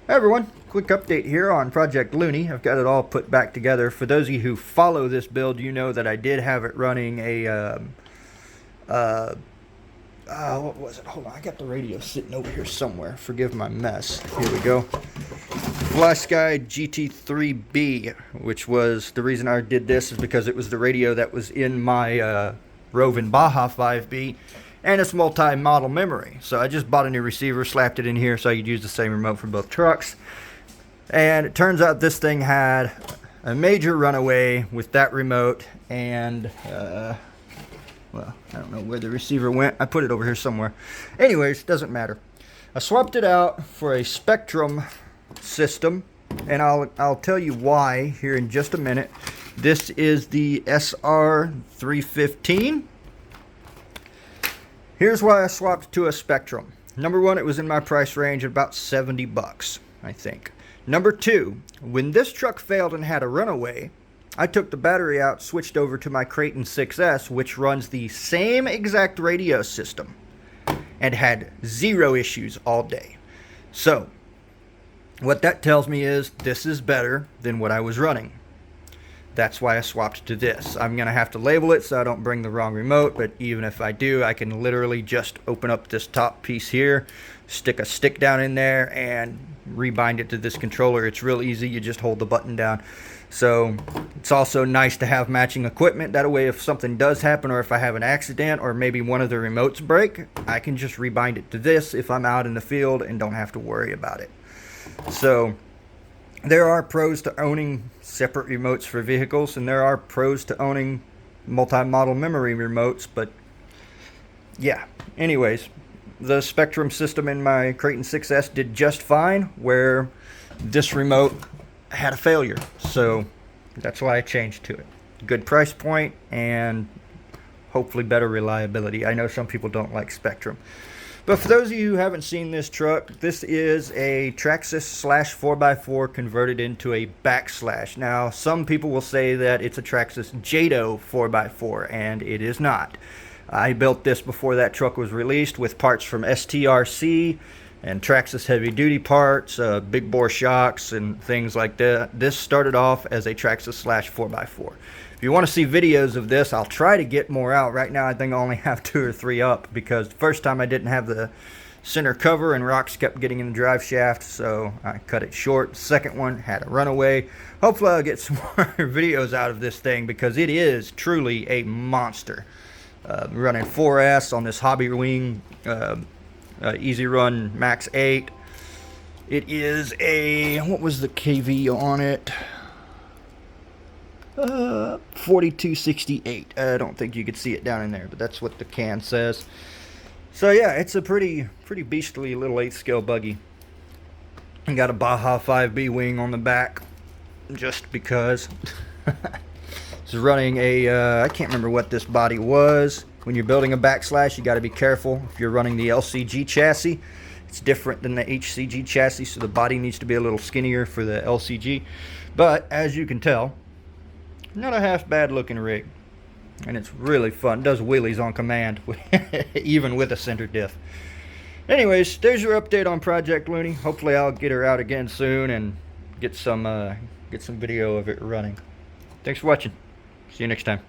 Hey everyone, quick update here on Project Looney. I've got it all put back together. For those of you who follow this build, you know that I did have it running a, what was it? Hold on, I got the radio sitting over here somewhere. Forgive my mess. Here we go. FlySky GT3B, which was, the reason I did this is because it was the radio that was in my Roving Baja 5B. And it's multi-model memory. So I just bought a new receiver, slapped it in here so I could use the same remote for both trucks. And it turns out this thing had a major runaway with that remote. And, well, I don't know where the receiver went. I put it over here somewhere. Anyways, doesn't matter. I swapped it out for a Spectrum system. And I'll tell you why here in just a minute. This is the SR315. Here's why I swapped to a Spectrum. Number one, it was in my price range at about 70 bucks, I think. Number two, when this truck failed and had a runaway, I took the battery out, switched over to my Creighton 6S, which runs the same exact radio system, and had zero issues all day. So, what that tells me is this is better than what I was running. That's why I swapped to this. I'm going to have to label it so I don't bring the wrong remote, but even if I do, I can literally just open up this top piece here, stick a stick down in there, and rebind it to this controller. It's real easy. You just hold the button down. So it's also nice to have matching equipment. That way if something does happen, or if I have an accident, or maybe one of the remotes break, I can just rebind it to this if I'm out in the field and don't have to worry about it. So there are pros to owning separate remotes for vehicles, and there are pros to owning multi-model memory remotes, but yeah. Anyways, the Spectrum system in my Creighton 6S did just fine, where this remote had a failure. So that's why I changed to it. Good price point and hopefully better reliability. I know some people don't like Spectrum. But for those of you who haven't seen this truck, this is a Traxxas slash 4x4 converted into a backslash. Now, some people will say that it's a Traxxas Jado 4x4, and it is not. I built this before that truck was released with parts from STRC and Traxxas heavy duty parts, big bore shocks and things like that. This started off as a Traxxas slash 4x4. If you want to see videos of this, I'll try to get more out. Right now I think I only have 2 or 3 up, because the first time I didn't have the center cover and rocks kept getting in the drive shaft, so I cut it short. Second one had a runaway. Hopefully I'll get some more videos out of this thing, because it is truly a monster. Running 4S on this hobbywing Easy Run Max 8. It is a, what was the KV on it? 4268. I don't think you could see it down in there, but that's what the can says. So yeah, it's a pretty beastly little 8th scale buggy. And got a Baja 5B wing on the back, just because. It's running a, I can't remember what this body was. When you're building a backslash, you got to be careful. If you're running the LCG chassis, it's different than the HCG chassis, so the body needs to be a little skinnier for the LCG. But as you can tell, not a half bad looking rig, and it's really fun. It does wheelies on command, even with a center diff. Anyways, there's your update on Project Looney. Hopefully I'll get her out again soon and get some video of it running. Thanks for watching. See you next time.